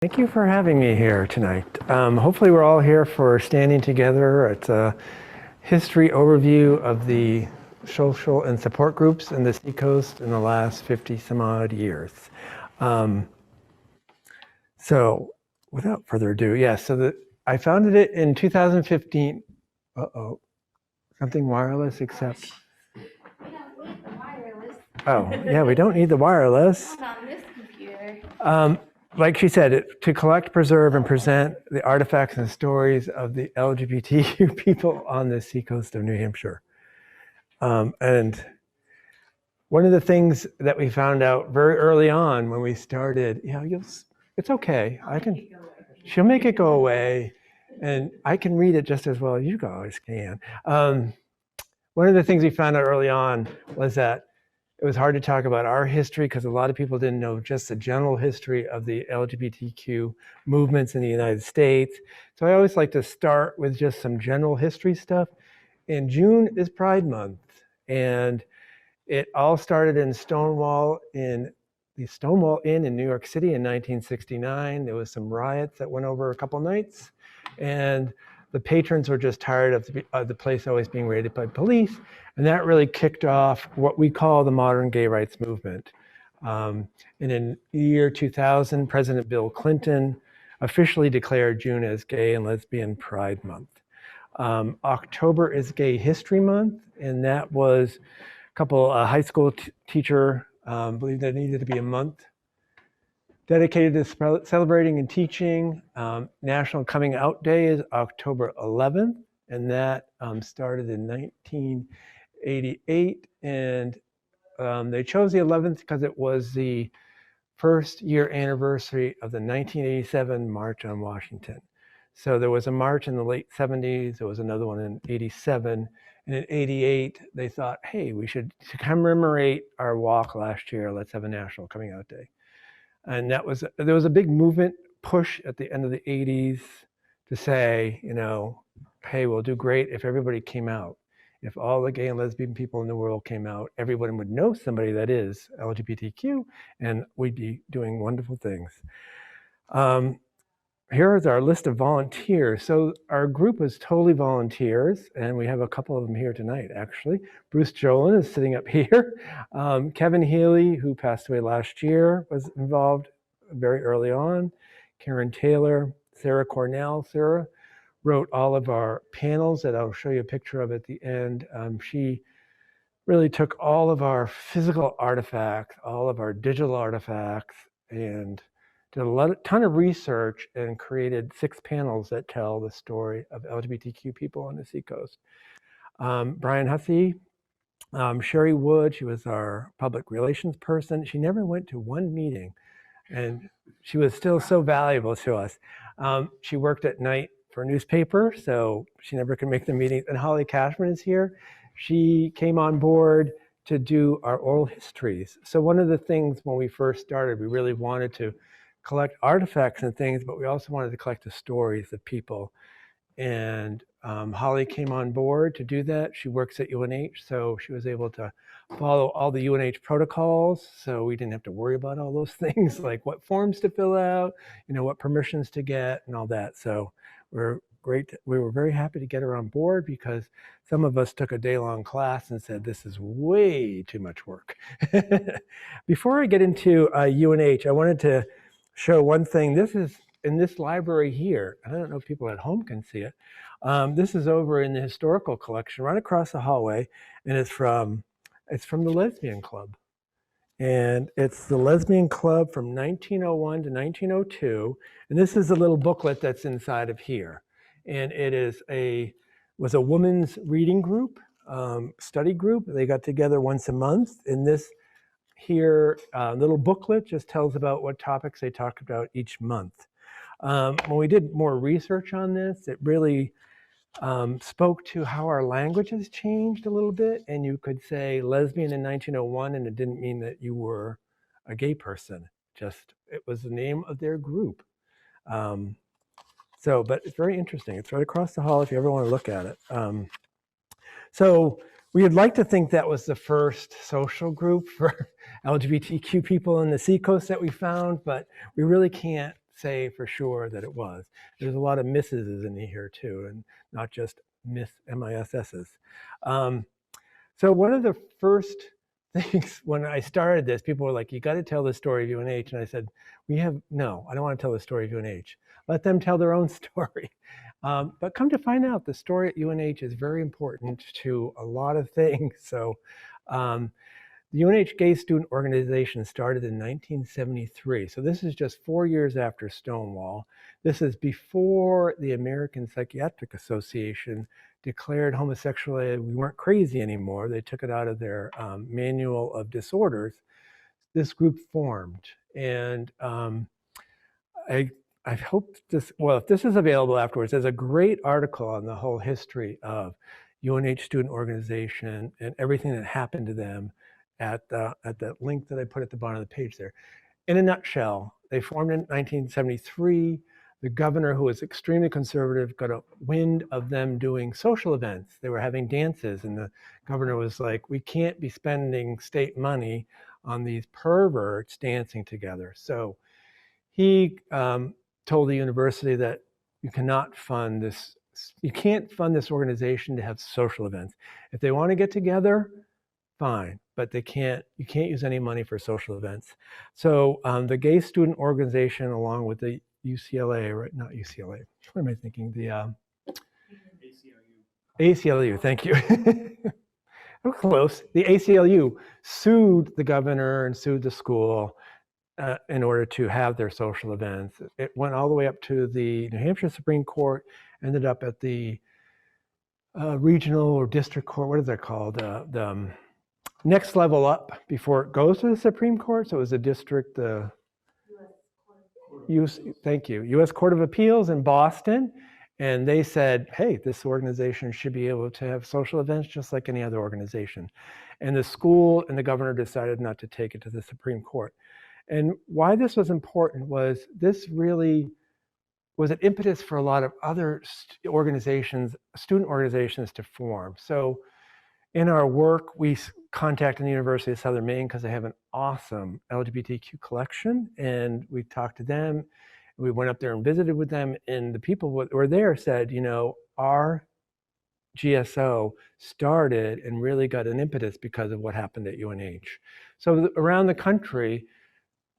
Thank you for having me here tonight. Hopefully we're all here for Standing Together. It's a history overview of the social and support groups in the Seacoast in the last 50 some odd years. So without further ado, I founded it in 2015. Uh-oh, something wireless except... We don't need the wireless. Oh, yeah, we don't need the wireless. Not on this computer. Like she said, to collect, preserve, and present the artifacts and stories of the LGBTQ people on the seacoast of New Hampshire. And one of the things that we found out very early on when we started, it's okay. She'll make it go away, and I can read it just as well as you guys can. One of the things we found out early on was that it was hard to talk about our history because a lot of people didn't know just the general history of the LGBTQ movements in the United States. So I always like to start with just some general history stuff. And June is Pride Month. And it all started in the Stonewall Inn in New York City in 1969. There was some riots that went over a couple nights. And the patrons were just tired of the place always being raided by police. And that really kicked off what we call the modern gay rights movement. And in the year 2000, President Bill Clinton officially declared June as Gay and Lesbian Pride Month. October is Gay History Month, and that was a couple high school teacher believed there needed to be a month dedicated to celebrating and teaching. National Coming Out Day is October 11th, and that started in 1988. And they chose the 11th because it was the first year anniversary of the 1987 March on Washington. So there was a march in the late 70s, there was another one in 87, and in 88, they thought, hey, we should commemorate our walk last year, let's have a National Coming Out Day. And there was a big movement push at the end of the 80s to say, hey, we'll do great if everybody came out. If all the gay and lesbian people in the world came out, everyone would know somebody that is LGBTQ, and we'd be doing wonderful things. Here is our list of volunteers. So our group is totally volunteers, and we have a couple of them here tonight, actually. Bruce Jolin is sitting up here. Kevin Healy, who passed away last year, was involved very early on. Karen Taylor, Sarah Cornell. Sarah wrote all of our panels that I'll show you a picture of at the end. She really took all of our physical artifacts, all of our digital artifacts, and did a ton of research and created 6 panels that tell the story of LGBTQ people on the Seacoast. Brian Hussey, Sherry Wood, she was our public relations person. She never went to one meeting, and she was still so valuable to us. She worked at night for a newspaper, so she never could make the meetings. And Holly Cashman is here. She came on board to do our oral histories. So one of the things when we first started, we really wanted to collect artifacts and things, but we also wanted to collect the stories of people. And Holly came on board to do that. She works at UNH, so she was able to follow all the UNH protocols, so we didn't have to worry about all those things, like what forms to fill out, what permissions to get and all that. So we were very happy to get her on board because some of us took a day-long class and said, this is way too much work. Before I get into UNH, I wanted to show one thing. This is in this library here. I don't know if people at home can see it. This is over in the historical collection right across the hallway, and it's from the Lesbian Club. And it's the Lesbian Club from 1901 to 1902. And this is a little booklet that's inside of here. And it was a women's reading group, study group. They got together once a month. And this here little booklet just tells about what topics they talked about each month. When we did more research on this, it really spoke to how our language has changed a little bit. And you could say lesbian in 1901, and it didn't mean that you were a gay person. Just, it was the name of their group. But it's very interesting. It's right across the hall if you ever want to look at it. So we would like to think that was the first social group for LGBTQ people in the Seacoast that we found, but we really can't say for sure that it was. There's a lot of misses in here too, and not just MISSs. So one of the first things when I started this, people were like, you got to tell the story of UNH. And I said, no, I don't want to tell the story of UNH. Let them tell their own story. But come to find out, the story at UNH is very important to a lot of things. So the UNH Gay Student Organization started in 1973. So this is just 4 years after Stonewall. This is before the American Psychiatric Association declared homosexuality, we weren't crazy anymore. They took it out of their manual of disorders. This group formed. And I hope this, well, if this is available afterwards, there's a great article on the whole history of UNH Student Organization and everything that happened to them at that link that I put at the bottom of the page there. In a nutshell, they formed in 1973. The governor, who was extremely conservative, got a wind of them doing social events. They were having dances, and the governor was like, we can't be spending state money on these perverts dancing together. So he told the university that you can't fund this organization to have social events. If they want to get together, fine, but you can't use any money for social events. So the Gay Student Organization, along with the UCLA, right? Not UCLA. What am I thinking? The ACLU. Thank you. I'm close. The ACLU sued the governor and sued the school in order to have their social events. It went all the way up to the New Hampshire Supreme Court, ended up at the regional or district court. What is that called? The next level up before it goes to the Supreme Court. So it was a district, U.S. Court of Appeals in Boston. And they said, hey, this organization should be able to have social events just like any other organization. And the school and the governor decided not to take it to the Supreme Court. And why this was important was this really was an impetus for a lot of other organizations, student organizations to form. So in our work, we contacted the University of Southern Maine because they have an awesome LGBTQ collection, and we talked to them. We went up there and visited with them, and the people who were there said, our GSO started and really got an impetus because of what happened at UNH. So around the country,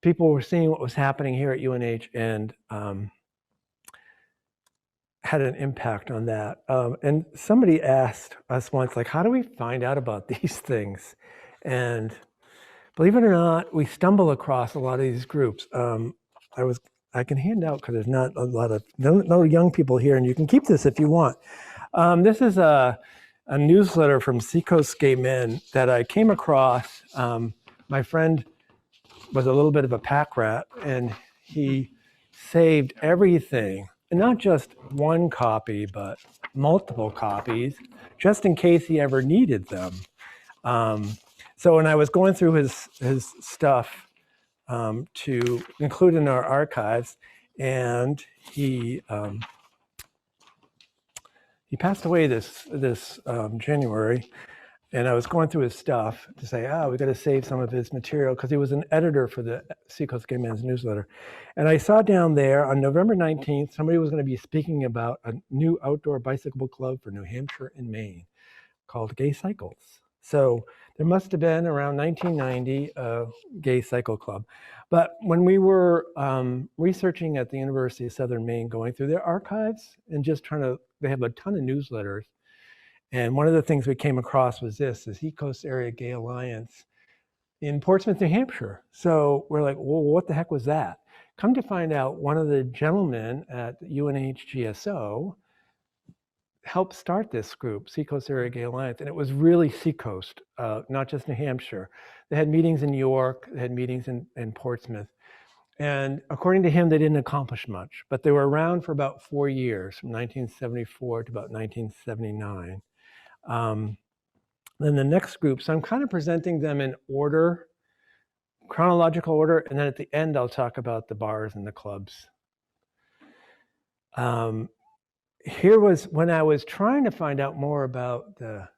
people were seeing what was happening here at UNH and had an impact on that. And somebody asked us once, like, how do we find out about these things? And believe it or not, we stumble across a lot of these groups. I can hand out because there's not a lot of, no young people here, and you can keep this if you want. This is a newsletter from Seacoast Gay Men that I came across. My friend was a little bit of a pack rat, and he saved everything, and not just one copy, but multiple copies, just in case he ever needed them. So when I was going through his stuff to include in our archives, and he passed away this January. And I was going through his stuff to say, we got to save some of his material, because he was an editor for the Seacoast Gay Men's newsletter. And I saw down there on November 19th, somebody was going to be speaking about a new outdoor bicycle club for New Hampshire and Maine called Gay Cycles. So there must have been around 1990 a gay cycle club. But when we were researching at the University of Southern Maine, going through their archives and just they have a ton of newsletters. And one of the things we came across was the Seacoast Area Gay Alliance in Portsmouth, New Hampshire. So we're like, well, what the heck was that? Come to find out, one of the gentlemen at UNH GSO helped start this group, Seacoast Area Gay Alliance, and it was really Seacoast, not just New Hampshire. They had meetings in New York, they had meetings in Portsmouth. And according to him, they didn't accomplish much, but they were around for about 4 years, from 1974 to about 1979. Then the next group, so I'm kind of presenting them in order, chronological order, and then at the end I'll talk about the bars and the clubs. Here was when I was trying to find out more about the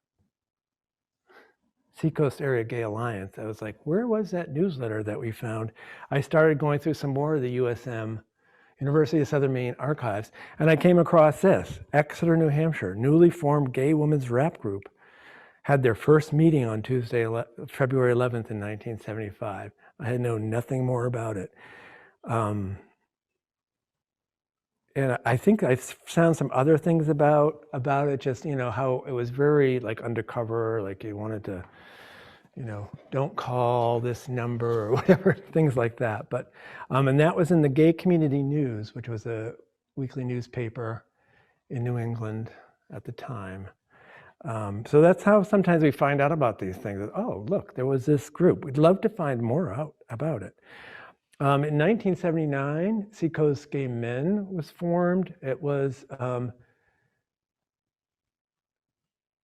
Seacoast Area Gay Alliance. I was like, where was that newsletter that we found? I started going through some more of the USM University of Southern Maine Archives, and I came across this. Exeter, New Hampshire, newly formed gay women's rap group had their first meeting on Tuesday, February 11th in 1975. I had known nothing more about it. And I think I found some other things about it, just, how it was very like undercover, like you wanted to, don't call this number or whatever, things like that. But, and that was in the Gay Community News, which was a weekly newspaper in New England at the time. So that's how sometimes we find out about these things. Oh, look, there was this group. We'd love to find more out about it. In 1979, Seacoast Gay Men was formed. It was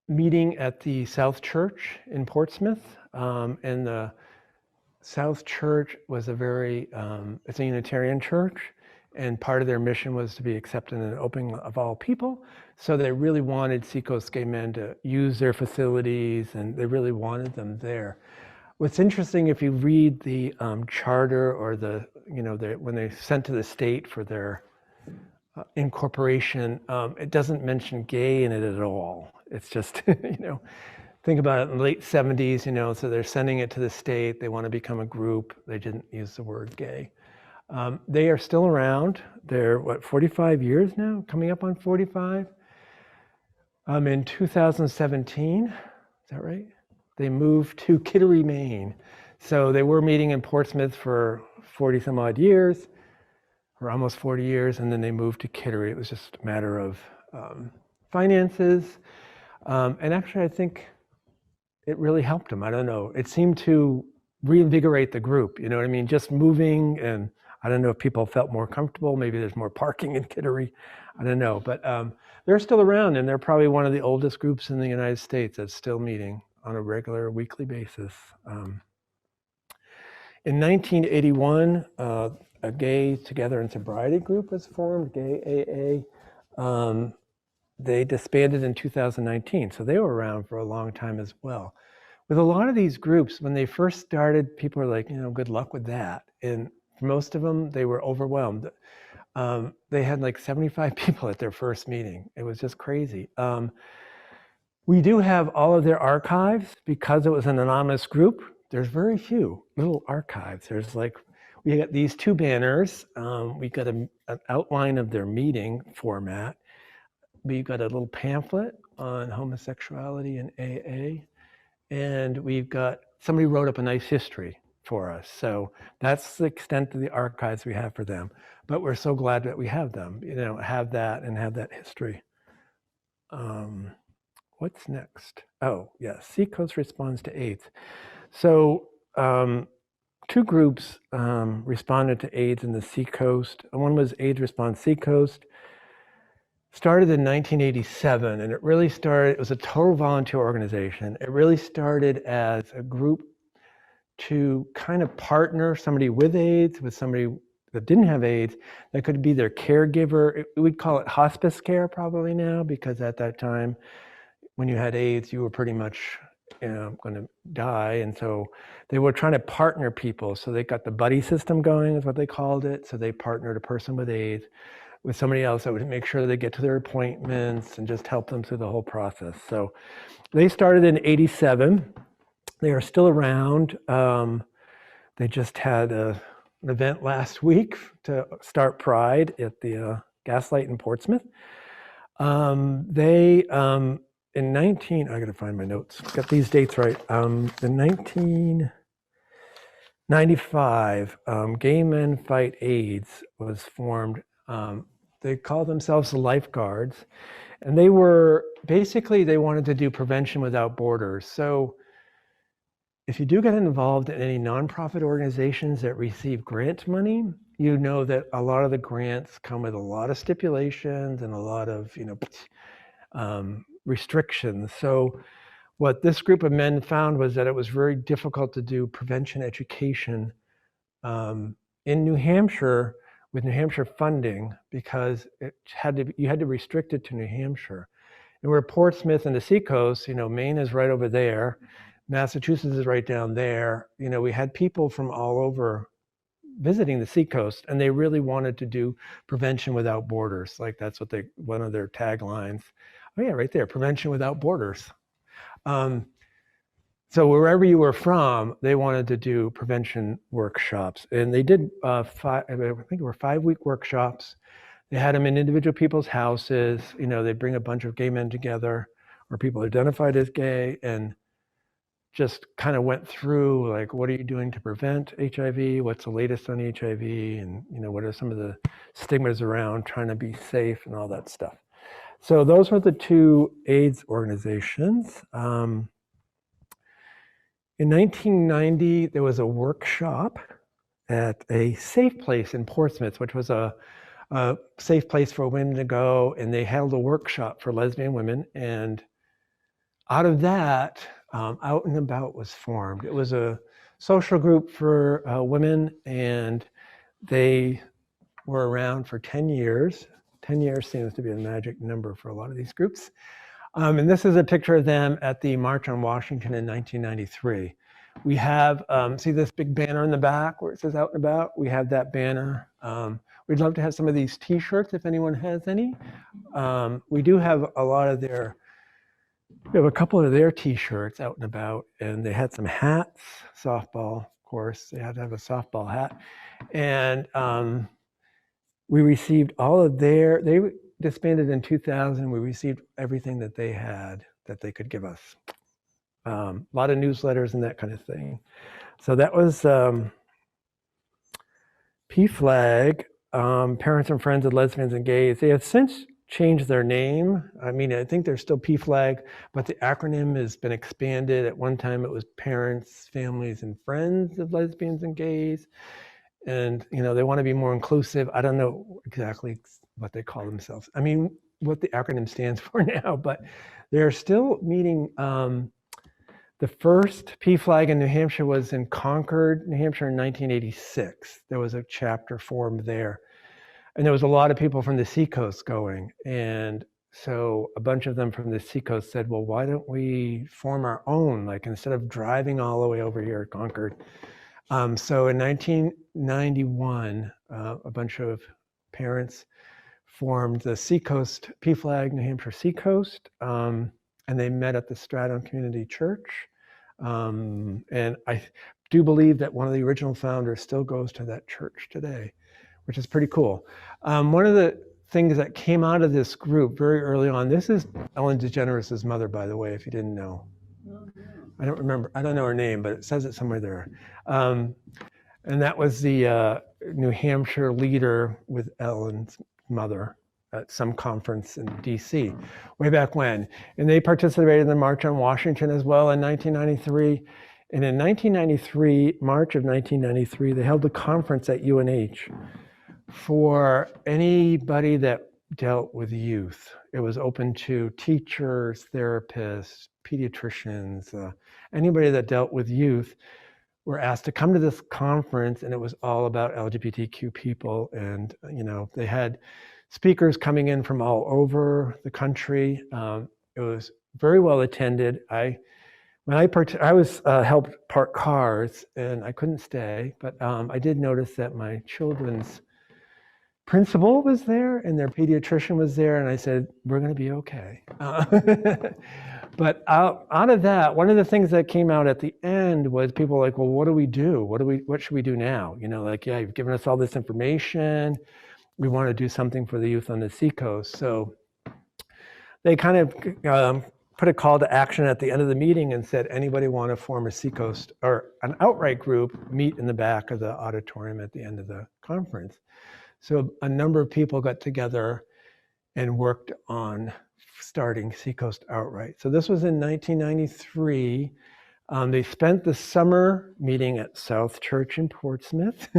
meeting at the South Church in Portsmouth. And the South Church was it's a Unitarian church. And part of their mission was to be accepted and open of all people. So they really wanted Seacoast Gay Men to use their facilities, and they really wanted them there. What's interesting, if you read the charter or when they sent to the state for their incorporation, it doesn't mention gay in it at all. It's just, think about it in the late 70s, so they're sending it to the state. They want to become a group. They didn't use the word gay. They are still around. They're, 45 years now? Coming up on 45? In 2017, is that right? They moved to Kittery, Maine. So they were meeting in Portsmouth for 40 some odd years, or almost 40 years, and then they moved to Kittery. It was just a matter of finances. And actually, I think it really helped them. I don't know. It seemed to reinvigorate the group, you know what I mean? Just moving, and I don't know if people felt more comfortable. Maybe there's more parking in Kittery. I don't know. But they're still around, and they're probably one of the oldest groups in the United States that's still meeting on a regular weekly basis. In 1981, a Gay Together in Sobriety group was formed, Gay AA. They disbanded in 2019, so they were around for a long time as well. With a lot of these groups, when they first started, people were like, good luck with that. And for most of them, they were overwhelmed. They had like 75 people at their first meeting. It was just crazy. We do have all of their archives because it was an anonymous group. There's very few little archives. There's we got these two banners. We got an outline of their meeting format. We've got a little pamphlet on homosexuality and AA. And we've got, somebody wrote up a nice history for us. So that's the extent of the archives we have for them. But we're so glad that we have them, have that and have that history. What's next? Oh, yeah, Seacoast responds to AIDS. So two groups responded to AIDS in the Seacoast. One was AIDS Response Seacoast. Started in 1987, and it was a total volunteer organization. It really started as a group to kind of partner somebody with AIDS with somebody that didn't have AIDS that could be their caregiver. We'd call it hospice care probably now, because at that time, when you had AIDS, you were pretty much going to die. And so they were trying to partner people. So they got the buddy system going, is what they called it. So they partnered a person with AIDS with somebody else that would make sure they get to their appointments and just help them through the whole process. So they started in 87. They are still around. They just had an event last week to start Pride at the Gaslight in Portsmouth. In 19, I gotta find my notes, got these dates right. In 1995, Gay Men Fight AIDS was formed. They called themselves the Lifeguards, and they wanted to do prevention without borders. So if you do get involved in any nonprofit organizations that receive grant money, you know that a lot of the grants come with a lot of stipulations and a lot of, restrictions. So what this group of men found was that it was very difficult to do prevention education in New Hampshire with New Hampshire funding, because you had to restrict it to New Hampshire. And we're Portsmouth and the Seacoast, Maine is right over there. Massachusetts is right down there. We had people from all over visiting the Seacoast, and they really wanted to do prevention without borders. Like that's what one of their taglines. Oh yeah, right there, prevention without borders. So wherever you were from, they wanted to do prevention workshops, and they did I think it were 5-week workshops. They had them in individual people's houses. They bring a bunch of gay men together, or people identified as gay, and just kind of went through like, what are you doing to prevent HIV? What's the latest on HIV? And what are some of the stigmas around trying to be safe and all that stuff. So those were the 2 AIDS organizations. In 1990, there was a workshop at a safe place in Portsmouth, which was a safe place for women to go, and they held a workshop for lesbian women. And out of that, Out and About was formed. It was a social group for women, and they were around for 10 years. 10 years seems to be a magic number for a lot of these groups. And this is a picture of them at the March on Washington in 1993. We have, see this big banner in the back where it says Out and About? We have that banner. We'd love to have some of these t-shirts if anyone has any. We do have we have a couple of their t-shirts Out and About, and they had some hats, softball, of course. They had to have a softball hat. And we received all of they disbanded in 2000. We received everything that they had that they could give us. A lot of newsletters and that kind of thing. So that was PFLAG, Parents and Friends of Lesbians and Gays. They have since changed their name. I mean, I think they're still PFLAG, but the acronym has been expanded. At one time it was Parents, Families, and Friends of Lesbians and Gays. And, they want to be more inclusive. I don't know exactly what they call themselves. I mean, what the acronym stands for now, but they're still meeting. The first PFLAG in New Hampshire was in Concord, New Hampshire in 1986. There was a chapter formed there. And there was a lot of people from the Seacoast going. And so a bunch of them from the Seacoast said, well, why don't we form our own? Like instead of driving all the way over here at Concord. So in 1991, a bunch of parents formed the Seacoast PFLAG New Hampshire Seacoast, and they met at the Stratham Community Church. And I do believe that one of the original founders still goes to that church today, which is pretty cool. One of the things that came out of this group very early on, this is Ellen DeGeneres' mother, by the way, if you didn't know. I don't remember, I don't know her name, but it says it somewhere there. And that was the New Hampshire leader with Ellen's mother at some conference in DC way back when. And they participated in the March on Washington as well in 1993. And in 1993, March of 1993, they held a conference at UNH for anybody that dealt with youth. It was open to teachers, therapists, pediatricians, anybody that dealt with youth were asked to come to this conference, and it was all about LGBTQ people. And, they had speakers coming in from all over the country. It was very well attended. I was helped park cars, and I couldn't stay, but I did notice that my children's principal was there and their pediatrician was there, and I said, we're going to be okay. But out of that, one of the things that came out at the end was people were like, well, what do we do? What should we do now? Yeah, you've given us all this information. We want to do something for the youth on the Seacoast. So they kind of put a call to action at the end of the meeting and said, anybody want to form a Seacoast or an outright group, meet in the back of the auditorium at the end of the conference. So a number of people got together and worked on starting Seacoast Outright. So this was in 1993. They spent the summer meeting at South Church in Portsmouth.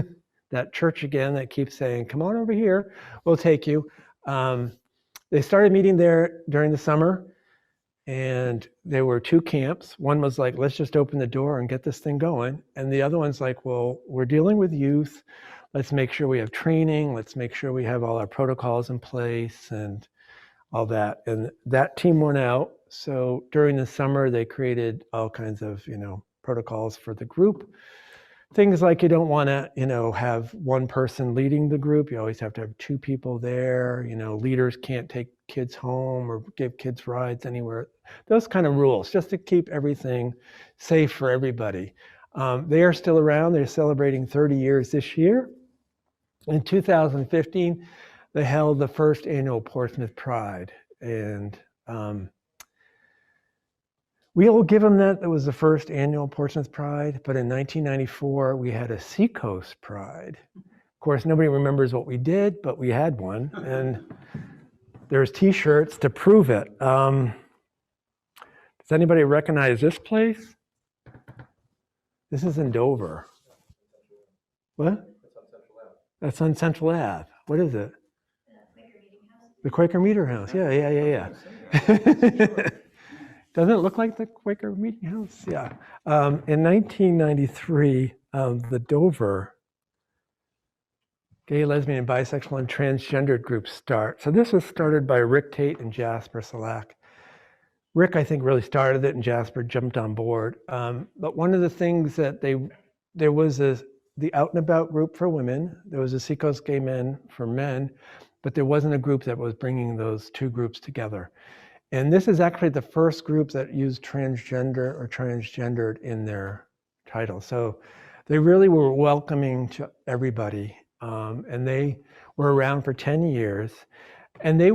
That church again that keeps saying, come on over here, we'll take you. They started meeting there during the summer, and there were 2 camps. One was like, let's just open the door and get this thing going. And the other one's like, well, we're dealing with youth. Let's make sure we have training. Let's make sure we have all our protocols in place and all that. And that team went out. So during the summer, they created all kinds of, protocols for the group things like you don't want to, have one person leading the group. You always have to have two people there. Leaders can't take kids home or give kids rides anywhere. Those kind of rules, just to keep everything safe for everybody. They are still around. They're celebrating 30 years this year. In 2015, they held the first annual Portsmouth Pride. And we will give them that. That was the first annual Portsmouth Pride. But in 1994, we had a Seacoast Pride. Of course, nobody remembers what we did, but we had one. And there's T-shirts to prove it. Does anybody recognize this place? This is in Dover. What? That's on Central Ave. What is it? The Quaker Meeting House. Yeah. Doesn't it look like the Quaker Meeting House? Yeah. In 1993, the Dover gay, lesbian, and bisexual and transgendered groups start. So this was started by Rick Tate and Jasper Salak. Rick, I think, really started it, and Jasper jumped on board. But one of the things that there was the Out and About group for women. There was a Seacoast Gay Men for men, but there wasn't a group that was bringing those two groups together. And this is actually the first group that used transgender or transgendered in their title. So they really were welcoming to everybody. And they were around for 10 years. And they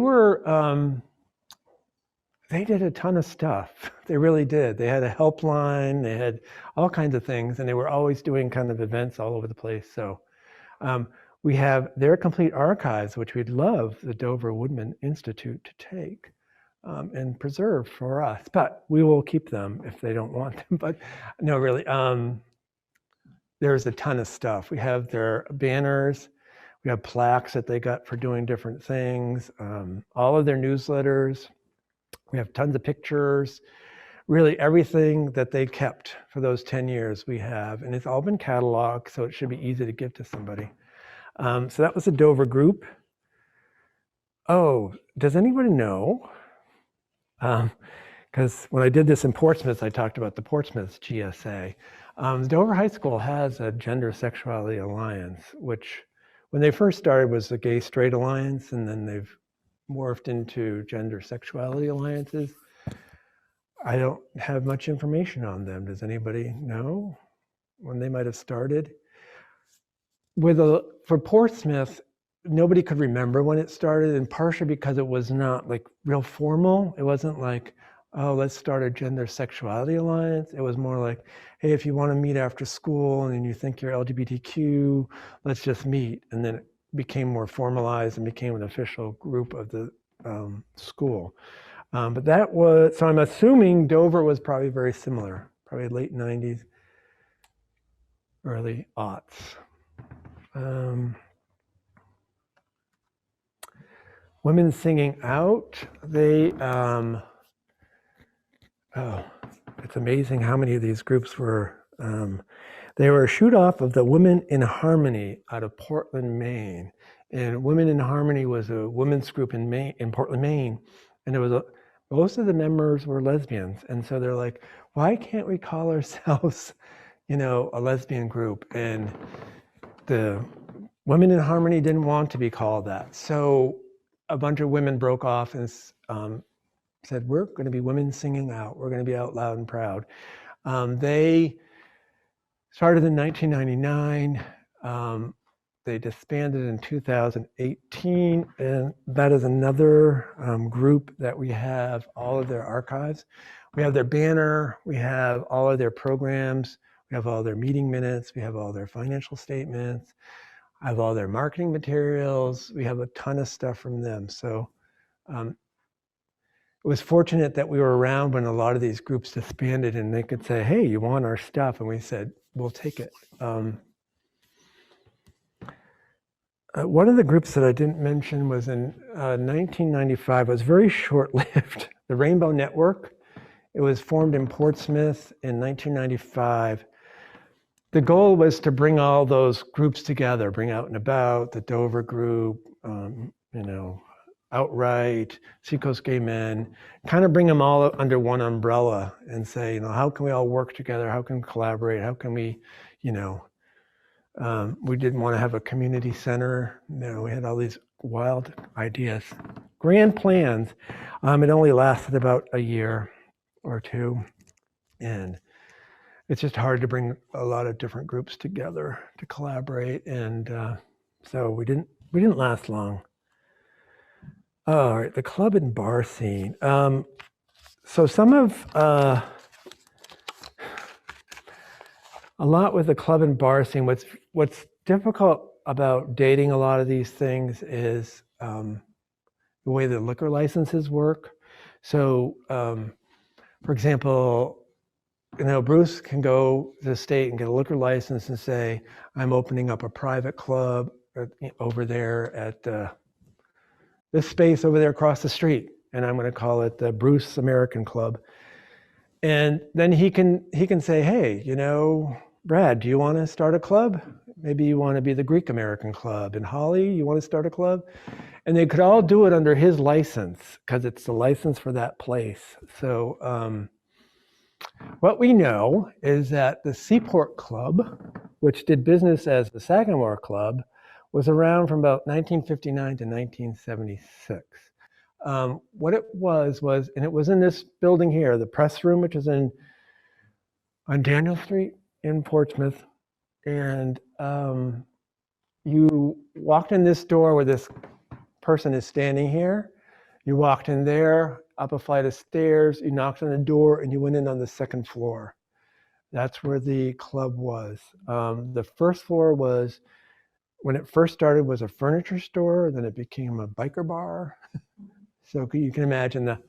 did a ton of stuff. They really did. They had a helpline, they had all kinds of things, and they were always doing kind of events all over the place. So we have their complete archives, which we'd love the Dover Woodman Institute to take and preserve for us. But we will keep them if they don't want them. But no, really, there's a ton of stuff. We have their banners. We have plaques that they got for doing different things. All of their newsletters. We have tons of pictures, really everything that they kept for those 10 years we have, and it's all been cataloged, so it should be easy to give to somebody. So that was the Dover group. Oh, does anybody know? Because when I did this in Portsmouth, I talked about the Portsmouth GSA. Dover High School has a Gender Sexuality Alliance, which when they first started was the Gay Straight Alliance, and then they've morphed into gender sexuality alliances. I don't have much information on them. Does anybody know when they might have started? For Portsmouth, nobody could remember when it started, and partially because it was not like real formal. It wasn't like, oh, let's start a gender sexuality alliance. It was more like, hey, if you want to meet after school and you think you're LGBTQ, let's just meet. And then it became more formalized and became an official group of the school. But that was, so I'm assuming Dover was probably very similar, probably late 90s, early aughts. Women Singing Out, it's amazing how many of these groups were, they were a shoot off of the Women in Harmony out of Portland, Maine. And Women in Harmony was a women's group in Portland, Maine. And most of the members were lesbians. And so they're like, why can't we call ourselves, a lesbian group? And the Women in Harmony didn't want to be called that. So a bunch of women broke off and said, we're going to be Women Singing Out. We're going to be out loud and proud. They started in 1999. They disbanded in 2018. And that is another group that we have all of their archives. We have their banner. We have all of their programs. We have all their meeting minutes. We have all their financial statements. I have all their marketing materials. We have a ton of stuff from them. So it was fortunate that we were around when a lot of these groups disbanded and they could say, hey, you want our stuff? And we said, we'll take it. One of the groups that I didn't mention was in 1995. It was very short-lived. The Rainbow Network. It was formed in Portsmouth in 1995. The goal was to bring all those groups together, bring Out and About, the Dover group, Outright, Seacoast Gay Men, kind of bring them all under one umbrella and say, how can we all work together? How can we collaborate? How can we, We didn't want to have a community center. We had all these wild ideas, grand plans. It only lasted about a year or two, and it's just hard to bring a lot of different groups together to collaborate, and so we didn't last long. All right, the club and bar scene. So some of a lot with the club and bar scene. What's difficult about dating a lot of these things is the way the liquor licenses work. So, for example, Bruce can go to the state and get a liquor license and say, I'm opening up a private club over there at this space over there across the street, and I'm going to call it the Bruce American Club. And then he can say, hey, Brad, do you want to start a club? Maybe you want to be the Greek American Club. And Holly, you want to start a club? And they could all do it under his license because it's the license for that place. So what we know is that the Seaport Club, which did business as the Sagamore Club, was around from about 1959 to 1976. What it was, and it was in this building here, the press room, which is on Daniel Street in Portsmouth. And you walked in this door where this person is standing here. You walked in there, up a flight of stairs, you knocked on the door, and you went in on the second floor. That's where the club was. The first floor was, when it first started, was a furniture store, then it became a biker bar. So you can imagine the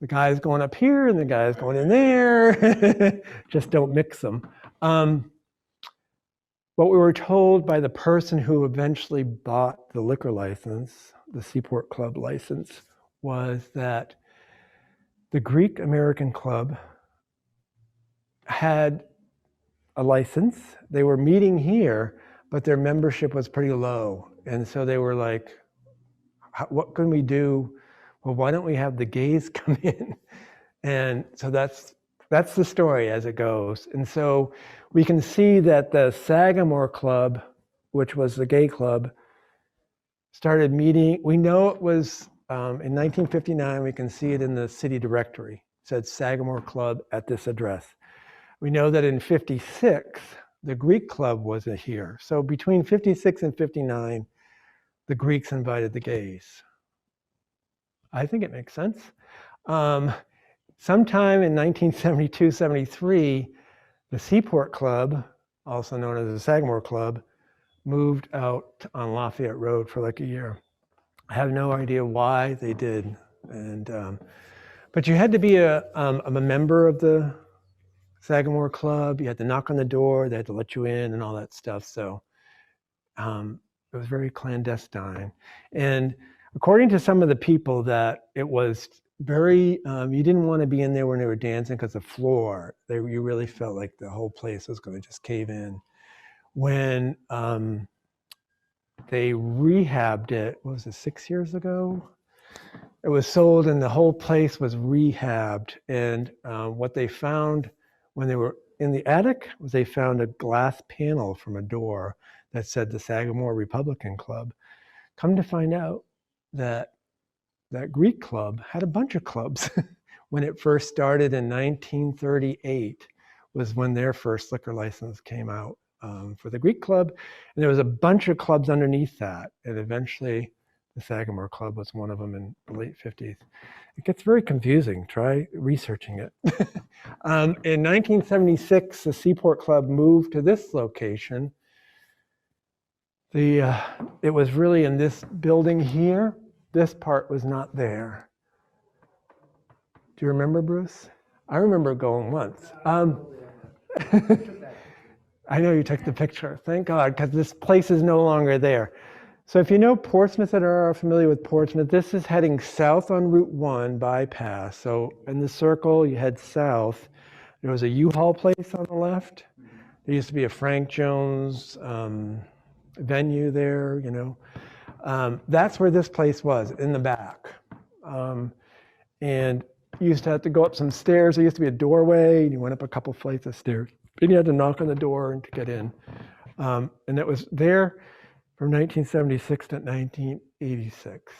guys going up here and the guys going in there. Just don't mix them. What we were told by the person who eventually bought the liquor license, the Seaport Club license, was that the Greek American Club had a license. They were meeting here, but their membership was pretty low. And so they were like, what can we do? Well, why don't we have the gays come in? And so that's the story as it goes. And so we can see that the Sagamore Club, which was the gay club, started meeting. We know it was in 1959. We can see it in the city directory. It said Sagamore Club at this address. We know that in 56, the Greek club was here. So between 56 and 59, the Greeks invited the gays. I think it makes sense. Sometime in 1972-73, the Seaport Club, also known as the Sagamore Club, moved out on Lafayette Road for like a year. I have no idea why they did, but you had to be a member of the Sagamore Club. You had to knock on the door. They had to let you in and all that stuff. So it was very clandestine. And according to some of the people, that it was very, you didn't want to be in there when they were dancing because the floor, you really felt like the whole place was going to just cave in. When they rehabbed it, what was it, 6 years ago? It was sold and the whole place was rehabbed. And what they found when they were in the attic was they found a glass panel from a door that said the Sagamore Republican Club. Come to find out that Greek club had a bunch of clubs. When it first started in 1938 was when their first liquor license came out for the Greek club. And there was a bunch of clubs underneath that. And eventually the Sagamore Club was one of them in the late 50s. It gets very confusing. Try researching it. In 1976, the Seaport Club moved to this location. It was really in this building here. This part was not there. Do you remember, Bruce? I remember going once. I know you took the picture. Thank God, because this place is no longer there. So if you know Portsmouth and are familiar with Portsmouth, this is heading south on Route 1 bypass. So in the circle, you head south. There was a U-Haul place on the left. There used to be a Frank Jones venue there, That's where this place was, in the back. And you used to have to go up some stairs. There used to be a doorway, and you went up a couple flights of stairs. And you had to knock on the door to get in. And it was there from 1976 to 1986.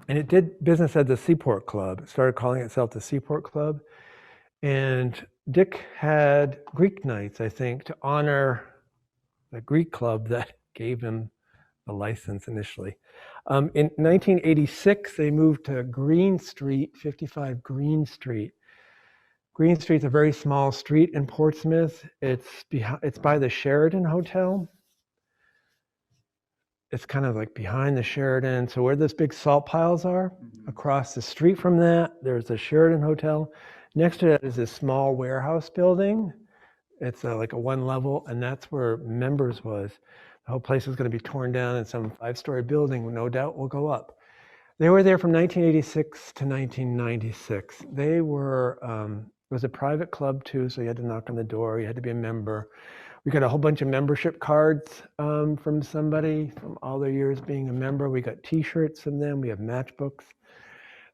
And it did business at the Seaport Club. It started calling itself the Seaport Club. And Dick had Greek nights, I think, to honor the Greek club that gave him the license initially. In 1986, they moved to Green Street, 55 Green Street. Green Street's a very small street in Portsmouth. It's by the Sheraton Hotel. It's kind of like behind the Sheraton. So where those big salt piles are, across the street from that, there's the Sheraton Hotel. Next to that is this small warehouse building. It's like a one level, and that's where Members was. The whole place was going to be torn down, and some 5-story building, no doubt, will go up. They were there from 1986 to 1996. They were, it was a private club too, so you had to knock on the door, you had to be a member. We got a whole bunch of membership cards from somebody from all their years being a member. We got t-shirts from them, we have matchbooks.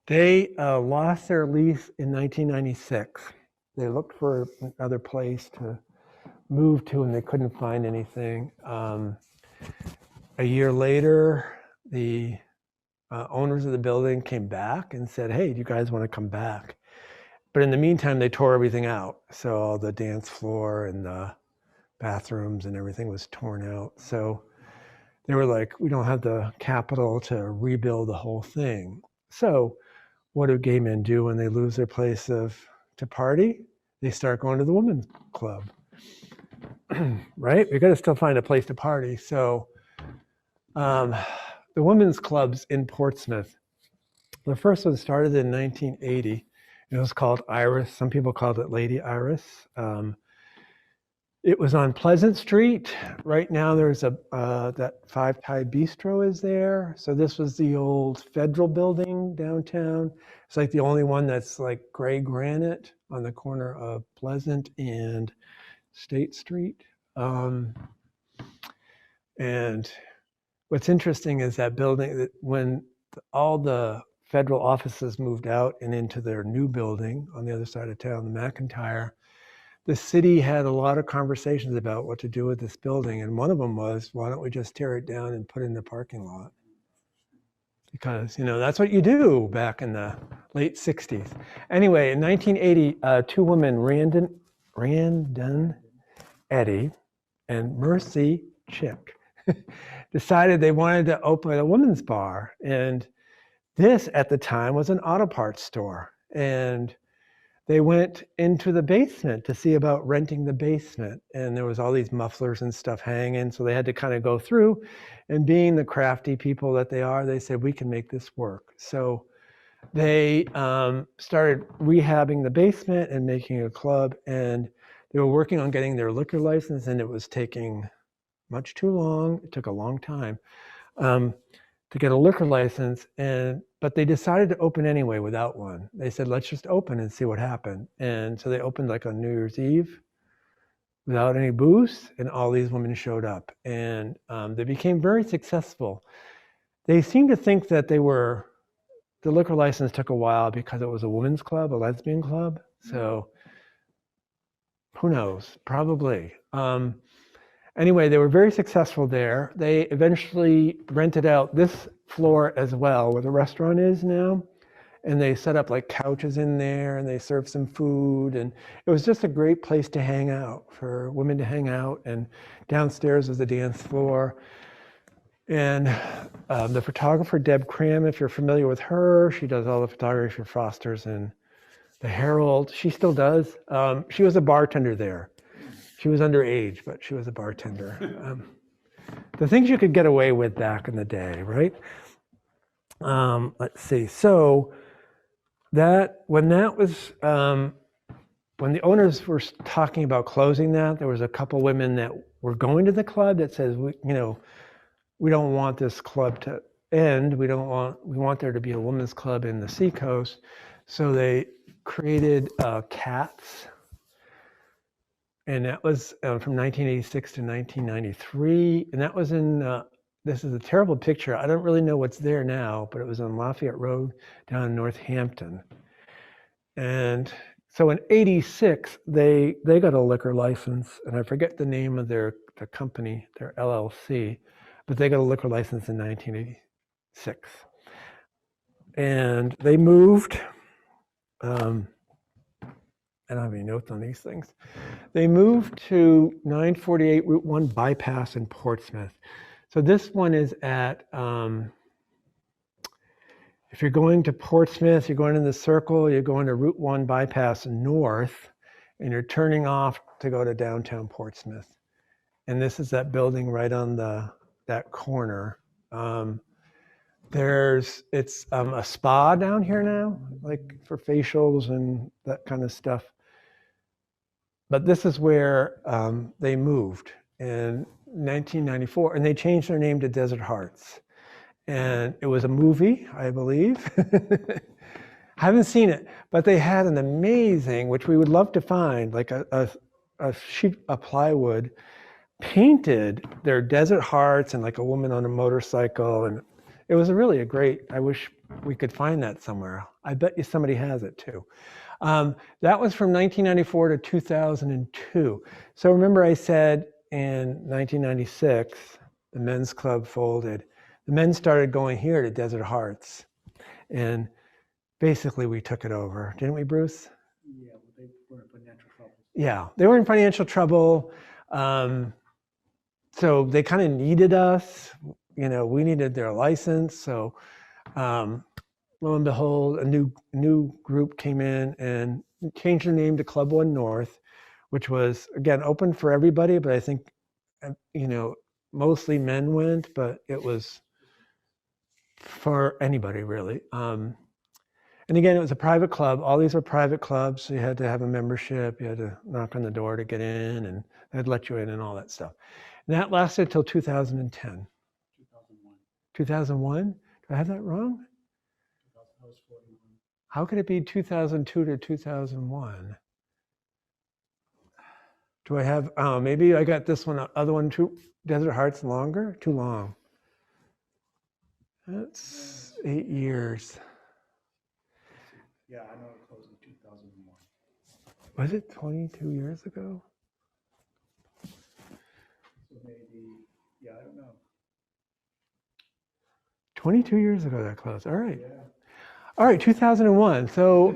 They lost their lease in 1996. They looked for another place to move to and they couldn't find anything. A year later, the owners of the building came back and said, hey, do you guys want to come back? But in the meantime, they tore everything out. So all the dance floor and the bathrooms and everything was torn out. So they were like, we don't have the capital to rebuild the whole thing. So what do gay men do when they lose their place to party? They start going to the women's club, right? We got to still find a place to party. So the women's clubs in Portsmouth, the first one started in 1980. It was called Iris. Some people called it Lady Iris. It was on Pleasant Street. Right now there's that Five Tide Bistro is there. So this was the old federal building downtown. It's like the only one that's like gray granite on the corner of Pleasant and State Street. And what's interesting is that building, that when all the federal offices moved out and into their new building on the other side of town, the McIntyre, the city had a lot of conversations about what to do with this building. And one of them was, why don't we just tear it down and put it in the parking lot? Because, that's what you do back in the late 60s. Anyway, in 1980, two women, Randon Eddy and Mercy Chick, decided they wanted to open a women's bar. And this, at the time, was an auto parts store. And they went into the basement to see about renting the basement. And there was all these mufflers and stuff hanging. So they had to kind of go through. And being the crafty people that they are, they said, we can make this work. So they started rehabbing the basement and making a club. And they were working on getting their liquor license. And it was taking much too long. It took a long time to get a liquor license. But they decided to open anyway without one. They said, let's just open and see what happened. And so they opened like on New Year's Eve without any booths, and all these women showed up. And they became very successful. They seemed to think that the liquor license took a while because it was a women's club, a lesbian club. So who knows, probably. Anyway, they were very successful there. They eventually rented out this floor as well, where the restaurant is now. And they set up like couches in there and they served some food. And it was just a great place to hang out, for women to hang out. And downstairs was the dance floor. And the photographer, Deb Cram, if you're familiar with her, she does all the photography for Foster's and the Herald. She still does. She was a bartender there. She was underage, but she was a bartender. The things you could get away with back in the day, right? Let's see. So when the owners were talking about closing that, there was a couple women that were going to the club that says, we don't want this club to end. We want there to be a women's club in the Seacoast. So they created Cats. And that was from 1986 to 1993. And that was this is a terrible picture. I don't really know what's there now, but it was on Lafayette Road down in Northampton. And So in '86, they got a liquor license, and I forget the name of their company, their LLC, but they got a liquor license in 1986. And they moved. I don't have any notes on these things. They moved to 948 Route 1 bypass in Portsmouth. So this one is at, if you're going to Portsmouth, you're going in the circle, you're going to Route 1 bypass north, and you're turning off to go to downtown Portsmouth. And this is that building right on that corner. It's a spa down here now, like for facials and that kind of stuff. But this is where they moved in 1994, and they changed their name to Desert Hearts. And it was a movie, I believe. I haven't seen it, but they had an amazing, which we would love to find, like a sheet of plywood, painted their Desert Hearts and like a woman on a motorcycle. And it was really a great, I wish we could find that somewhere. I bet you somebody has it too. That was from 1994 to 2002. So remember I said in 1996, the men's club folded. The men started going here to Desert Hearts. And basically we took it over. Didn't we, Bruce? Yeah, they were in financial trouble. Yeah, they were in financial trouble. So they kind of needed us. We needed their license. So lo and behold, a new group came in and changed their name to Club One North, which was, again, open for everybody, but I think, mostly men went, but it was for anybody really. And again, it was a private club. All these are private clubs. So you had to have a membership. You had to knock on the door to get in, and they'd let you in and all that stuff. And that lasted until 2010. 2001. 2001? Do I have that wrong? I was 41. How could it be 2002 to 2001? Do I have, maybe I got this one, other one too, Desert Hearts longer? Too long. That's 8 years. Yeah, I know it closed in 2001. Was it 22 years ago? So maybe, yeah, I don't know. 22 years ago that closed. All right. Yeah. All right, 2001. So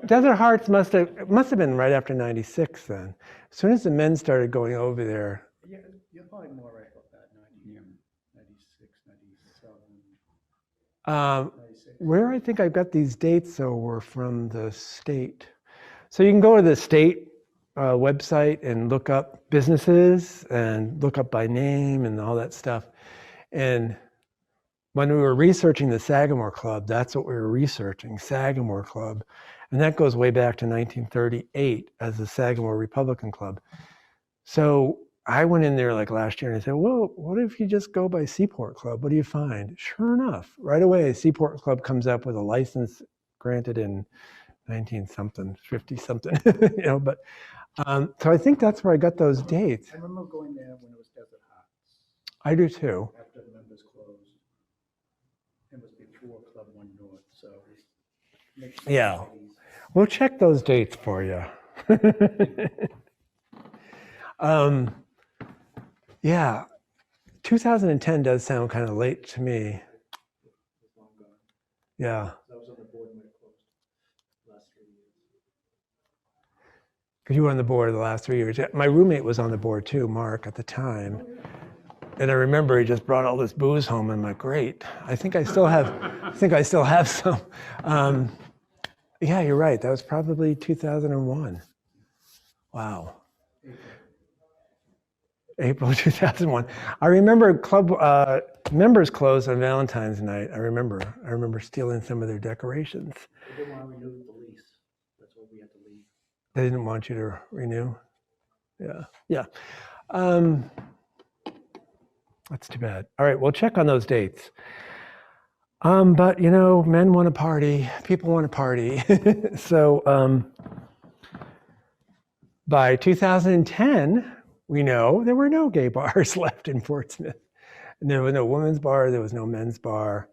Desert Hearts must have been right after 96 then. As soon as the men started going over there. Yeah, you're probably more right about that, 96, 97, 96. Where I think I've got these dates, though, were from the state. So you can go to the state website and look up businesses and look up by name and all that stuff. And when we were researching the Sagamore Club, that's what we were researching, Sagamore Club. And that goes way back to 1938 as the Sagamore Republican Club. So I went in there like last year and I said, well, what if you just go by Seaport Club? What do you find? Sure enough, right away, Seaport Club comes up with a license granted in 19-something, 50-something, but so I think that's where I got those dates. I remember going there when it was Desert Hearts. I do too. After the members closed. It was before Club One North, so it makes sense. Yeah. We'll check those dates for you. Yeah, 2010 does sound kind of late to me. It's long gone. Yeah. I was on the board when it closed the last 3 years. Because you were on the board the last 3 years. Yeah, my roommate was on the board too, Mark, at the time. And I remember he just brought all this booze home. And I'm like, great. I think I still have some. Yeah, you're right. That was probably 2001. Wow. April 2001. I remember club members closed on Valentine's night. I remember stealing some of their decorations. They didn't want to renew the lease. That's why we had to leave. They didn't want you to renew. Yeah. That's too bad. All right, we'll check on those dates. But men want to party. People want to party. So by 2010, we know there were no gay bars left in Portsmouth. And there was no women's bar, there was no men's bar.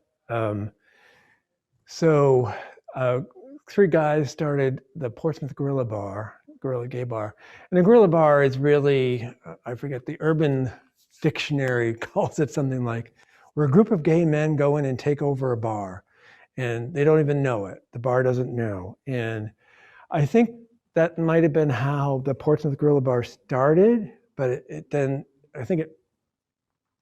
So three guys started the Portsmouth Gorilla Gay Bar. And a gorilla bar is really, I forget, the Urban Dictionary calls it something like, where a group of gay men go in and take over a bar. And they don't even know it. The bar doesn't know. And I think that might have been how the Portsmouth Gorilla Bar started, but I think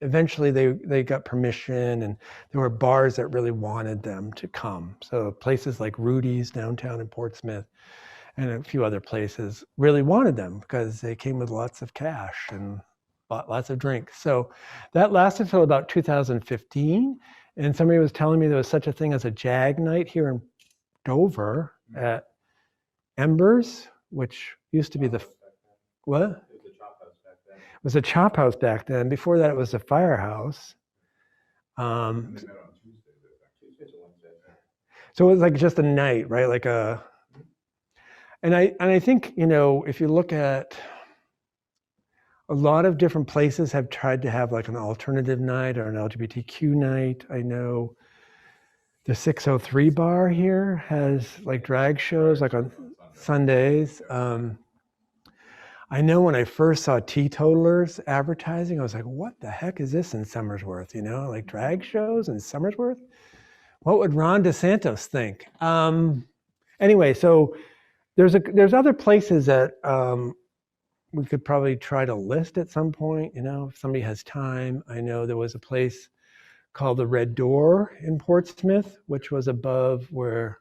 eventually they got permission, and there were bars that really wanted them to come. So places like Rudy's downtown in Portsmouth and a few other places really wanted them because they came with lots of cash and bought lots of drinks. So that lasted till about 2015. And somebody was telling me there was such a thing as a Jag night here in Dover at Embers, which used to be the what? It was a chop house back then. Before that, it was a firehouse. So it was like just a night, right? Like and I think, if you look at a lot of different places have tried to have like an alternative night or an LGBTQ night. I know the 603 bar here has like drag shows like on Sundays. I know when I first saw teetotalers advertising, I was like, what the heck is this in Somersworth? Like drag shows in Somersworth? What would Ron DeSantis think? Anyway, so there's other places that we could probably try to list at some point, if somebody has time. I know there was a place called the Red Door in Portsmouth, which was above where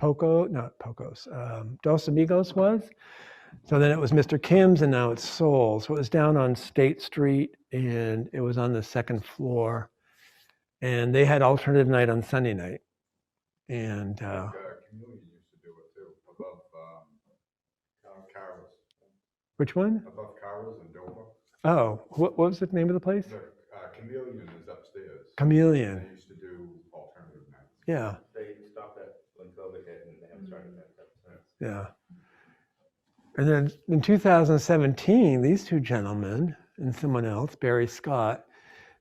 Dos Amigos was. So then it was Mr. Kim's, and now it's Soul. So it was down on State Street, and it was on the second floor. And they had alternative night on Sunday night. And Chameleon used to do it too, above Carol's. Which one? Above Carol's in Dover. Oh, what was the name of the place? The Chameleon is upstairs. Chameleon. They used to do alternative nights. Yeah. They stopped it when COVID hit and they haven't started that since. Yeah. And then in 2017, these two gentlemen and someone else, Barry Scott,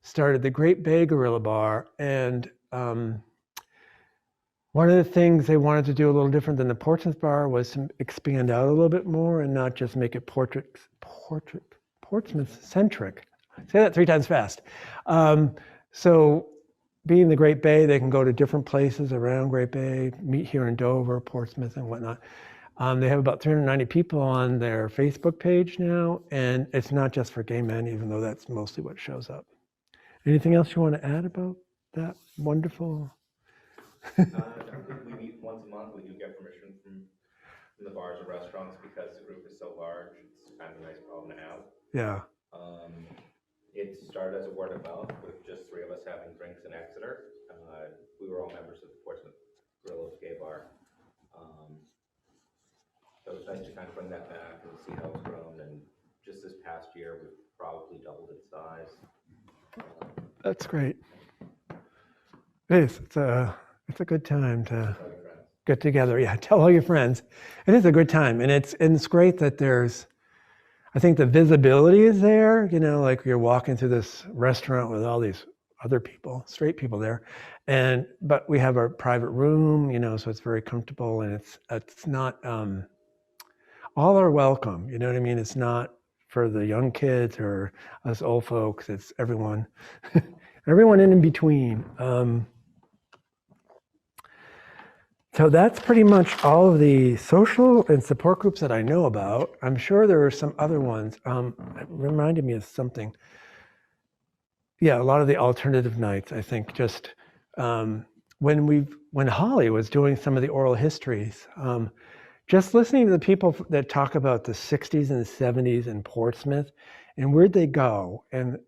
started the Great Bay Gorilla Bar. And one of the things they wanted to do a little different than the Portsmouth Bar was to expand out a little bit more and not just make it Portsmouth-centric. Say that 3 times fast. So being the Great Bay, they can go to different places around Great Bay, meet here in Dover, Portsmouth, and whatnot. They have about 390 people on their Facebook page now, and it's not just for gay men, even though that's mostly what shows up. Anything else you want to add about that wonderful? I think we meet once a month. We do get permission from the bars and restaurants because the group is so large. It's kind of a nice problem to have. Yeah. It started as a word of mouth with just 3 of us having drinks in Exeter. We were all members of the Portsmouth Gorilla Gay Bar. So it's nice to kind of bring that back and see how it's grown. And just this past year, we've probably doubled its size. That's great. It is. It's a good time to get together. Yeah, tell all your friends. It is a good time, and it's great that I think the visibility is there. Like you're walking through this restaurant with all these other people, straight people there, but we have our private room, so it's very comfortable, and it's not. All are welcome. You know what I mean? It's not for the young kids or us old folks. It's everyone, everyone in between. So that's pretty much all of the social and support groups that I know about. I'm sure there are some other ones. It reminded me of something. Yeah, a lot of the alternative nights, I think, just when Holly was doing some of the oral histories, just listening to the people that talk about the 60s and the 70s in Portsmouth and where'd they go, and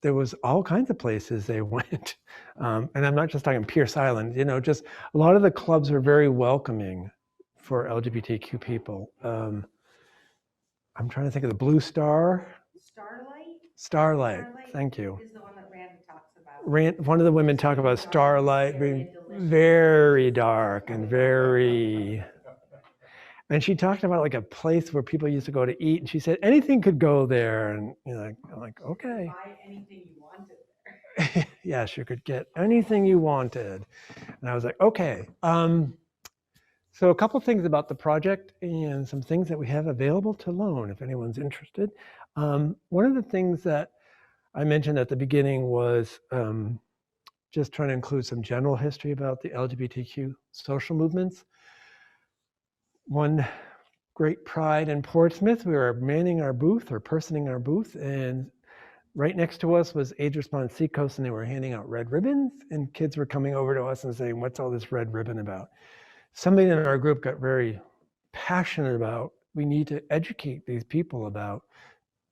there was all kinds of places they went. And I'm not just talking Pierce Island, just a lot of the clubs are very welcoming for LGBTQ people. I'm trying to think of the Blue Star. Starlight, thank you. Is the one that Randa talks about. One of the women talk about Starlight being very dark and very... And she talked about like a place where people used to go to eat, and she said anything could go there, and I'm like, okay. Buy anything you wanted there. Yes, you could get anything you wanted, and I was like, okay. So a couple things about the project and some things that we have available to loan if anyone's interested. One of the things that I mentioned at the beginning was just trying to include some general history about the LGBTQ social movements. One great pride in Portsmouth, we were manning our booth or personing our booth, and right next to us was Age Response Seacoast, and they were handing out red ribbons, and kids were coming over to us and saying, "What's all this red ribbon about?" Somebody in our group got very passionate about, we need to educate these people about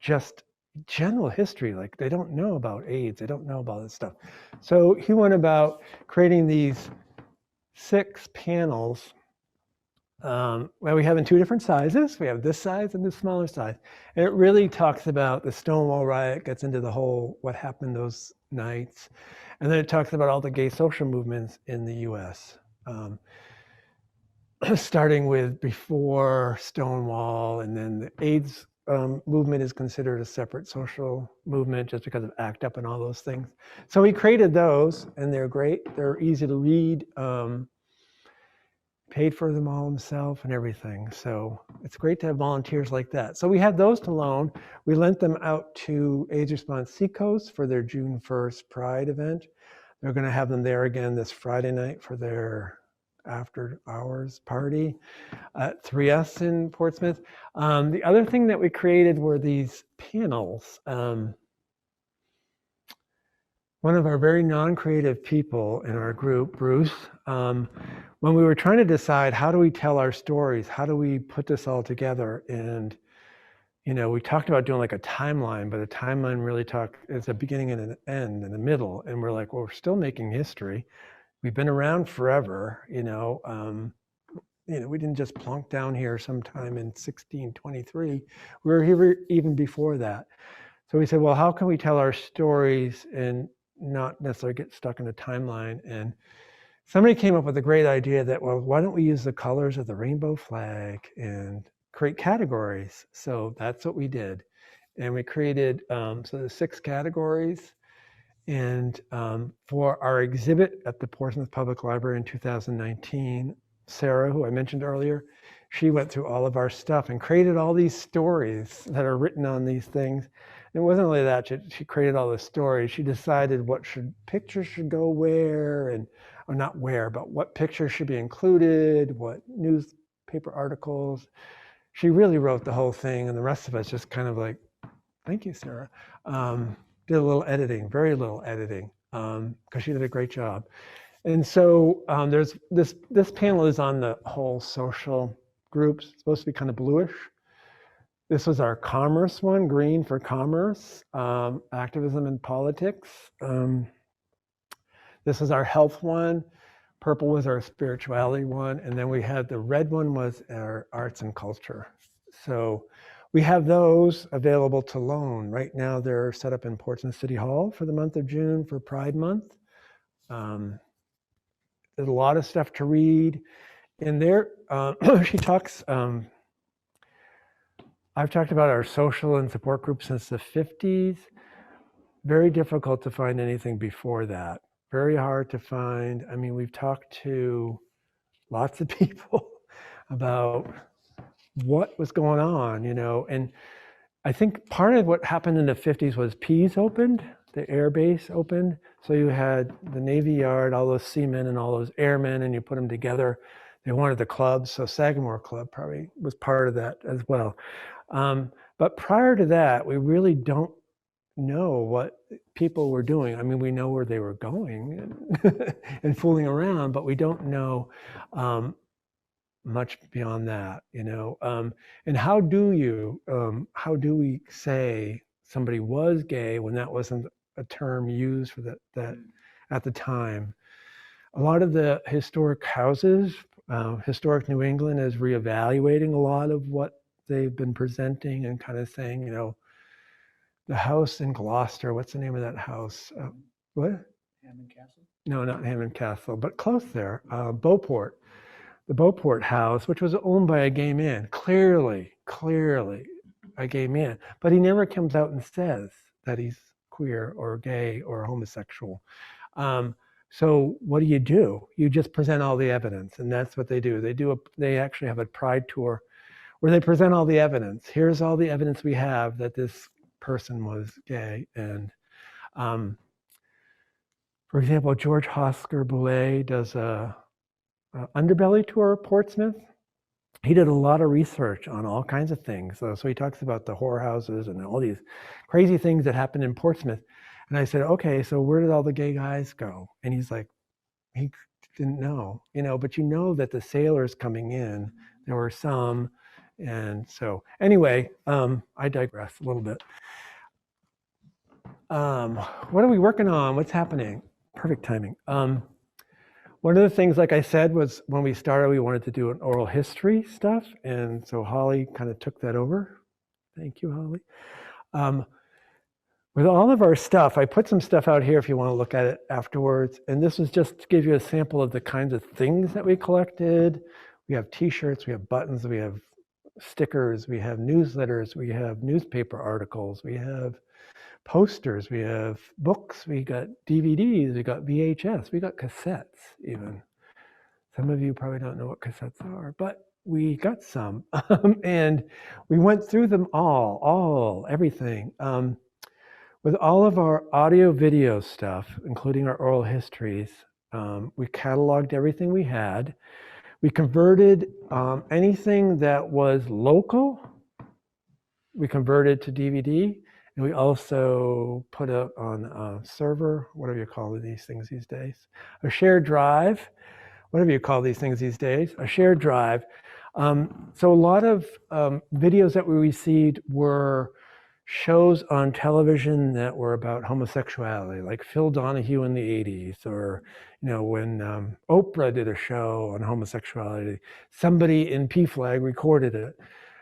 just general history. Like, they don't know about AIDS, they don't know about this stuff. So he went about creating these 6 panels. Well, we have in 2 different sizes. We have this size and this smaller size. And it really talks about the Stonewall riot, gets into the whole what happened those nights. And then it talks about all the gay social movements in the US. Starting with before Stonewall, and then the AIDS movement is considered a separate social movement just because of ACT UP and all those things. So we created those, and they're great. They're easy to read. Paid for them all himself and everything. So it's great to have volunteers like that. So we had those to loan. We lent them out to Age Response Seacoast for their June 1st Pride event. They're going to have them there again this Friday night for their after hours party at 3S in Portsmouth. The other thing that we created were these panels. One of our very non-creative people in our group, Bruce, when we were trying to decide how do we tell our stories, how do we put this all together, and we talked about doing like a timeline, but a timeline really is a beginning and an end and a middle, and we're like, well, we're still making history. We've been around forever, we didn't just plunk down here sometime in 1623. We were here even before that. So we said, well, how can we tell our stories and not necessarily get stuck in a timeline? And somebody came up with a great idea that, well, why don't we use the colors of the rainbow flag and create categories? So that's what we did. And we created, so there's 6 categories. And for our exhibit at the Portsmouth Public Library in 2019, Sarah, who I mentioned earlier, she went through all of our stuff and created all these stories that are written on these things. And it wasn't only that, she created all the stories. She decided what pictures should go where, or not where, but what pictures should be included, what newspaper articles. She really wrote the whole thing, and the rest of us just kind of like, thank you, Sarah. Did a little editing, very little editing, because she did a great job. And so there's this panel is on the whole social groups. It's supposed to be kind of bluish. This was our commerce one, green for commerce, activism and politics. This was our health one. Purple was our spirituality one. And then we had the red one was our arts and culture. So we have those available to loan. Right now they're set up in Portsmouth City Hall for the month of June for Pride Month. There's a lot of stuff to read. And there, she talks, I've talked about our social and support group since the 50s. Very difficult to find anything before that. Very hard to find. I mean, we've talked to lots of people about what was going on, and I think part of what happened in the 50s was Pease opened, the air base opened. So you had the Navy Yard, all those seamen and all those airmen, and you put them together. They wanted the clubs, so Sagamore Club probably was part of that as well. But prior to that, we really don't know what people were doing. I mean, we know where they were going and fooling around, but we don't know much beyond that, and how do we say somebody was gay when that wasn't a term used for that at the time? A lot of the historic houses, historic New England is reevaluating a lot of what they've been presenting and kind of saying, the house in Gloucester, what's the name of that house? What? Hammond Castle? No, not Hammond Castle, but close there, Beauport. The Beauport house, which was owned by a gay man, clearly a gay man, but he never comes out and says that he's queer or gay or homosexual. So what do? You just present all the evidence, and that's what they do. They actually have a pride tour where they present all the evidence. Here's all the evidence we have that this person was gay. And for example, George Hosker Boulay does a underbelly tour of Portsmouth. He did a lot of research on all kinds of things. So he talks about the whorehouses and all these crazy things that happened in Portsmouth. And I said, okay, so where did all the gay guys go? And he's like, he didn't know, but you know that the sailors coming in, there were some. And so anyway, I digress a little bit. What are we working on? What's happening? Perfect timing. One of the things, like I said, was when we started, we wanted to do an oral history stuff. And so Holly kind of took that over. Thank you, Holly. With all of our stuff, I put some stuff out here if you want to look at it afterwards. And this was just to give you a sample of the kinds of things that we collected. We have t-shirts, we have buttons, we have stickers, we have newsletters, we have newspaper articles, we have posters, we have books, we got DVDs, we got VHS, we got cassettes even. Some of you probably don't know what cassettes are, but we got some. And we went through them everything. With all of our audio video stuff, including our oral histories, we cataloged everything we had. We converted anything that was local, we converted to DVD, and we also put it on a server, whatever you call these things these days, a shared drive, whatever you call these things these days, a shared drive. So a lot of videos that we received were shows on television that were about homosexuality, like Phil Donahue in the 80s, or when Oprah did a show on homosexuality, somebody in PFLAG recorded it.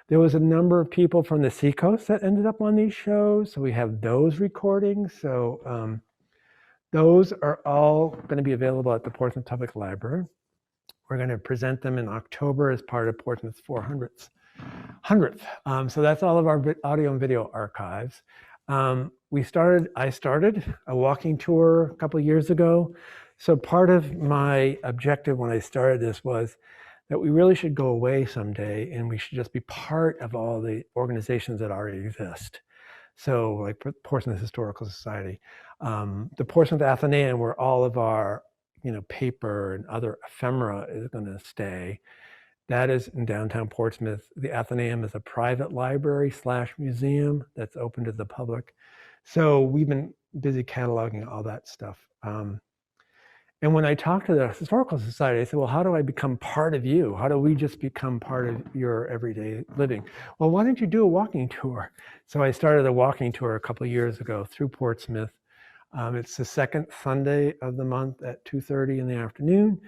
There was a number of people from the Seacoast that ended up on these shows, so we have those recordings. So those are all going to be available at the Portsmouth Public Library. We're going to present them in October as part of Portsmouth's 400th. So that's all of our audio and video archives. I started a walking tour a couple of years ago. So part of my objective when I started this was that we really should go away someday and we should just be part of all the organizations that already exist. So like Portsmouth Historical Society, the Portsmouth Athenaeum, where all of our paper and other ephemera is going to stay. That is in downtown Portsmouth. The Athenaeum is a private library / museum that's open to the public. So we've been busy cataloging all that stuff. And when I talked to the Historical Society, I said, well, how do I become part of you? How do we just become part of your everyday living? Well, why don't you do a walking tour? So I started a walking tour a couple of years ago through Portsmouth. It's the second Sunday of the month at 2:30 in the afternoon.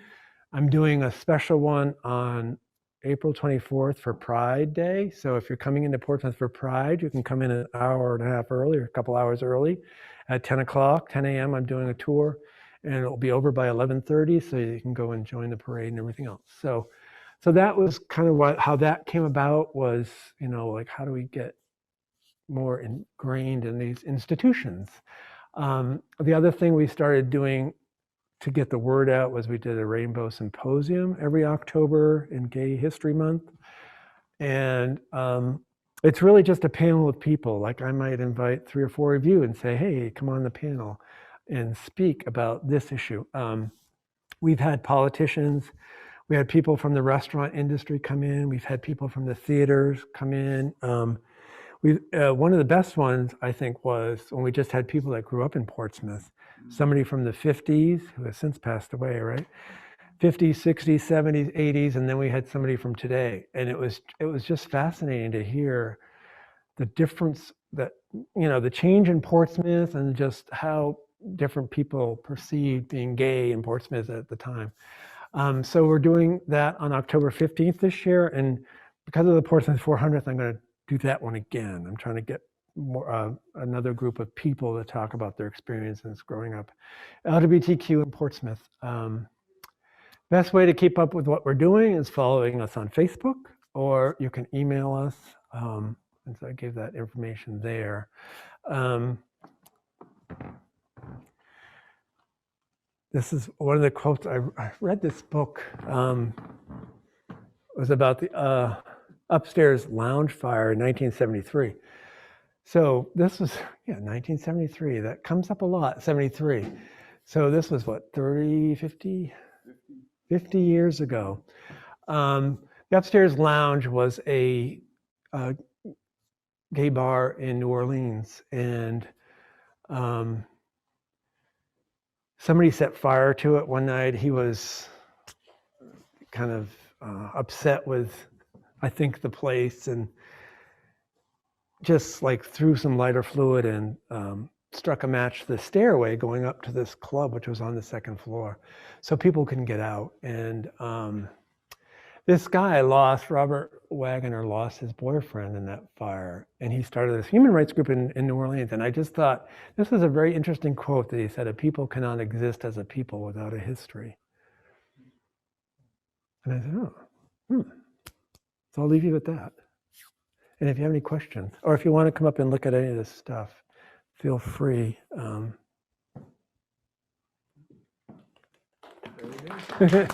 I'm doing a special one on April 24th for Pride Day. So if you're coming into Portsmouth for Pride, you can come in an hour and a half early or a couple hours early. At 10 a.m., I'm doing a tour, and it'll be over by 11:30, so you can go and join the parade and everything else. So that was kind of how that came about, was, like, how do we get more ingrained in these institutions? The other thing we started doing to get the word out was we did a rainbow symposium every October in Gay History Month. And it's really just a panel of people. Like, I might invite 3 or 4 of you and say, hey, come on the panel and speak about this issue. We've had politicians, we had people from the restaurant industry come in, we've had people from the theaters come in. One of the best ones, I think, was when we just had people that grew up in Portsmouth. Somebody from the 50s, who has since passed away, right? 50s, 60s, 70s, 80s, and then we had somebody from today. And it was just fascinating to hear the difference, that, the change in Portsmouth and just how different people perceived being gay in Portsmouth at the time. So we're doing that on October 15th this year. And because of the Portsmouth 400th, I'm going to do that one again. I'm trying to get more, another group of people to talk about their experiences growing up LGBTQ in Portsmouth. Best way to keep up with what we're doing is following us on Facebook, or you can email us. And so I gave that information there. this is one of the quotes. I read this book. It was about the upstairs lounge fire in 1973. So this was, 1973. That comes up a lot, 73. So this was what, 30, 50 years ago. The upstairs lounge was a gay bar in New Orleans, and somebody set fire to it one night. He was kind of upset with, I think, the place, and just like threw some lighter fluid and struck a match to the stairway going up to this club, which was on the second floor, so people couldn't get out. And this guy Robert Wagner lost his boyfriend in that fire, and he started this human rights group in New Orleans. And I just thought this was a very interesting quote that he said: "A people cannot exist as a people without a history." And I said, So I'll leave you with that. And if you have any questions, or if you want to come up and look at any of this stuff, feel free. Very good.